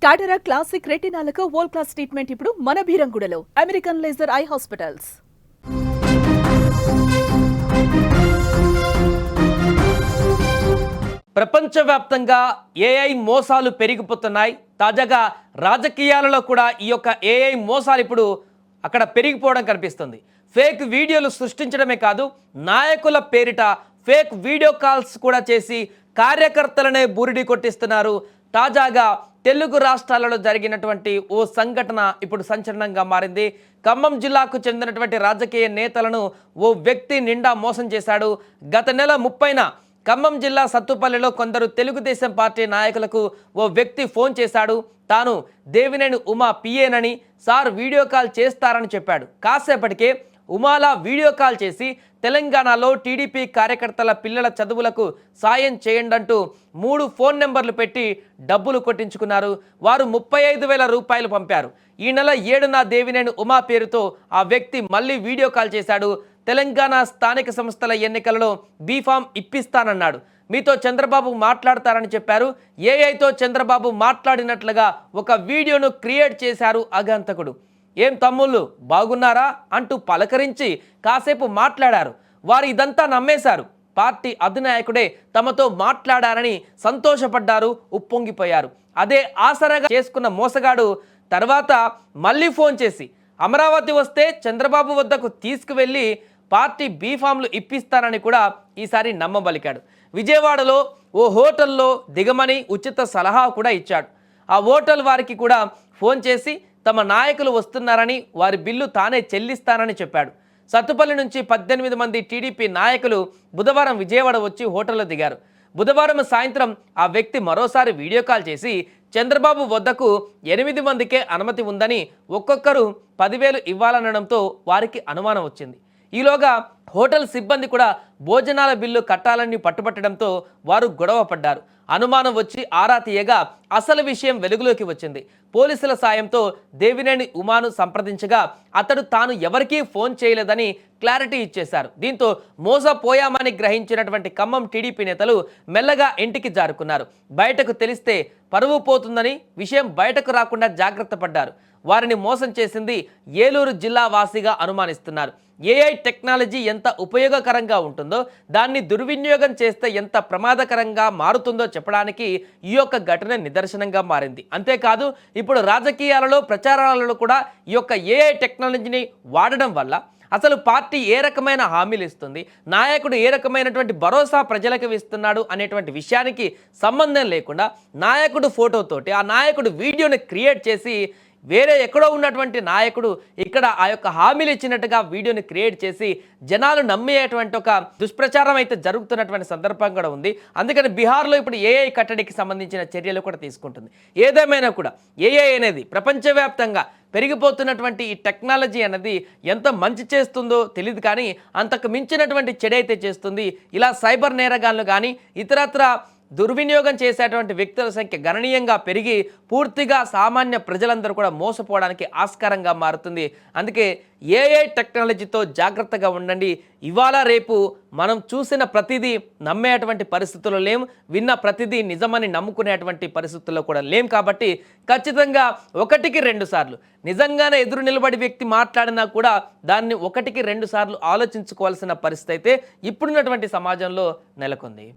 టాటరా classic రెటినాలకు world class treatment ఇప్పుడు మన భీరంగూడలో American laser eye hospitals. ప్రపంచవ్యాప్తంగా ఏఐ మోసాలు పెరిగిపోతున్నాయి. తాజాగా రాజకీయాలలో కూడా ఈ యొక్క ఏఐ మోసాలు ఇప్పుడు అక్కడ పెరిగిపోవడం కనిపిస్తుంది. ఫేక్ వీడియోలు సృష్టించడమే కాదు, నాయకుల పేరిట ఫేక్ వీడియో కాల్స్ కూడా చేసి కార్యకర్తలనే బూరిడి కొట్టిస్తున్నారు. తాజాగా తెలుగు రాష్ట్రాలలో జరిగినటువంటి ఓ సంఘటన ఇప్పుడు సంచలనంగా మారింది. ఖమ్మం జిల్లాకు చెందినటువంటి రాజకీయ నేతలను ఓ వ్యక్తి నిండా మోసం చేశాడు. గత నెల 30న ఖమ్మం జిల్లా సత్తుపల్లిలో కొందరు తెలుగుదేశం పార్టీ నాయకులకు ఓ వ్యక్తి ఫోన్ చేశాడు. తాను దేవినేని ఉమా పిఏనని, సార్ వీడియో కాల్ చేస్తారని చెప్పాడు. కాసేపటికే ఉమాలా వీడియో కాల్ చేసి తెలంగాణలో టీడీపీ కార్యకర్తల పిల్లల చదువులకు సాయం చేయండంటూ 3 ఫోన్ నెంబర్లు పెట్టి డబ్బులు కొట్టించుకున్నారు. వారు 35,000 రూపాయలు పంపారు. ఈ నెల 7న దేవినేని ఉమా పేరుతో ఆ వ్యక్తి మళ్ళీ వీడియో కాల్ చేశాడు. తెలంగాణ స్థానిక సంస్థల ఎన్నికలలో బీఫామ్ ఇప్పిస్తానన్నాడు. మీతో చంద్రబాబు మాట్లాడతారని చెప్పారు. ఏఐతో చంద్రబాబు మాట్లాడినట్లుగా ఒక వీడియోను క్రియేట్ చేశారు అగంతకుడు. ఏం తమ్ముళ్ళు బాగున్నారా అంటూ పలకరించి కాసేపు మాట్లాడారు. వారు ఇదంతా నమ్మేశారు. పార్టీ అధినాయకుడే తమతో మాట్లాడారని సంతోషపడ్డారు, ఉప్పొంగిపోయారు. అదే ఆసరాగా చేసుకున్న మోసగాడు తర్వాత మళ్ళీ ఫోన్ చేసి అమరావతి వస్తే చంద్రబాబు వద్దకు తీసుకువెళ్ళి పార్టీ బీఫామ్లు ఇప్పిస్తానని కూడా ఈసారి నమ్మబలికాడు. విజయవాడలో ఓ హోటల్లో దిగమని ఉచిత సలహా కూడా ఇచ్చాడు. ఆ హోటల్ వారికి కూడా ఫోన్ చేసి తమ నాయకులు వస్తున్నారని, వారి బిల్లు తానే చెల్లిస్తానని చెప్పాడు. సత్తుపల్లి నుంచి 18 మంది టీడీపీ నాయకులు బుధవారం విజయవాడ వచ్చి హోటల్లో దిగారు. బుధవారం సాయంత్రం ఆ వ్యక్తి మరోసారి వీడియో కాల్ చేసి చంద్రబాబు వద్దకు 8 మందికే అనుమతి ఉందని, ఒక్కొక్కరు 10,000 ఇవ్వాలనడంతో వారికి అనుమానం వచ్చింది. ఈలోగా హోటల్ సిబ్బంది కూడా భోజనాల బిల్లు కట్టాలని పట్టుబట్టడంతో వారు గొడవ పడ్డారు. అనుమానం వచ్చి ఆరా తీయగా అసలు విషయం వెలుగులోకి వచ్చింది. పోలీసుల సాయంతో దేవినేని ఉమాను సంప్రదించగా అతడు తాను ఎవరికీ ఫోన్ చేయలేదని క్లారిటీ ఇచ్చేశారు. దీంతో మోసపోయామని గ్రహించినటువంటి ఖమ్మం టీడీపీ నేతలు మెల్లగా ఇంటికి జారుకున్నారు. బయటకు తెలిస్తే పరువు పోతుందని విషయం బయటకు రాకుండా జాగ్రత్త పడ్డారు. వారిని మోసం చేసింది ఏలూరు జిల్లా వాసిగా అనుమానిస్తున్నారు. ఏఐ టెక్నాలజీ ఎంత ఉపయోగకరంగా ఉంటుందో, దాన్ని దుర్వినియోగం చేస్తే ఎంత ప్రమాదకరంగా మారుతుందో చెప్పడానికి ఈ యొక్క ఘటన నిదర్శనంగా మారింది. అంతేకాదు ఇప్పుడు రాజకీయాలలో ప్రచారాలలో కూడా ఈ యొక్క ఏఐ టెక్నాలజీని వాడడం వల్ల అసలు పార్టీ ఏ రకమైన హామీలు ఇస్తుంది, నాయకుడు ఏ రకమైనటువంటి భరోసా ప్రజలకు ఇస్తున్నాడు అనేటువంటి విషయానికి సంబంధం లేకుండా నాయకుడు ఫోటోతోటి ఆ నాయకుడు వీడియోని క్రియేట్ చేసి వేరే ఎక్కడో ఉన్నటువంటి నాయకుడు ఇక్కడ ఆ యొక్క హామీలు ఇచ్చినట్టుగా వీడియోని క్రియేట్ చేసి జనాలు నమ్మేటువంటి ఒక దుష్ప్రచారం అయితే జరుగుతున్నటువంటి సందర్భం కూడా ఉంది. అందుకని బీహార్లో ఇప్పుడు ఏఐ కట్టడికి సంబంధించిన చర్యలు కూడా తీసుకుంటుంది. ఏదేమైనా కూడా ఏఐ అనేది ప్రపంచవ్యాప్తంగా పెరిగిపోతున్నటువంటి ఈ టెక్నాలజీ అనేది ఎంత మంచి చేస్తుందో తెలియదు, కానీ అంతకు మించినటువంటి చెడైతే చేస్తుంది. ఇలా సైబర్ నేరగాళ్ళు కానీ ఇతరత్ర దుర్వినియోగం చేసేటువంటి వ్యక్తుల సంఖ్య గణనీయంగా పెరిగి పూర్తిగా సామాన్య ప్రజలందరూ కూడా మోసపోవడానికి ఆస్కారంగా మారుతుంది. అందుకే ఏఐ టెక్నాలజీతో జాగ్రత్తగా ఉండండి. ఇవాళ రేపు మనం చూసిన ప్రతిదీ నమ్మేటువంటి పరిస్థితుల్లో లేం, విన్న ప్రతిదీ నిజమని నమ్ముకునేటువంటి పరిస్థితుల్లో కూడా లేం. కాబట్టి ఖచ్చితంగా 1కి 2 సార్లు నిజంగానే ఎదురు నిలబడి వ్యక్తి మాట్లాడినా కూడా దాన్ని 1కి 2 సార్లు ఆలోచించుకోవాల్సిన పరిస్థితి అయితే ఇప్పుడున్నటువంటి సమాజంలో నెలకొంది.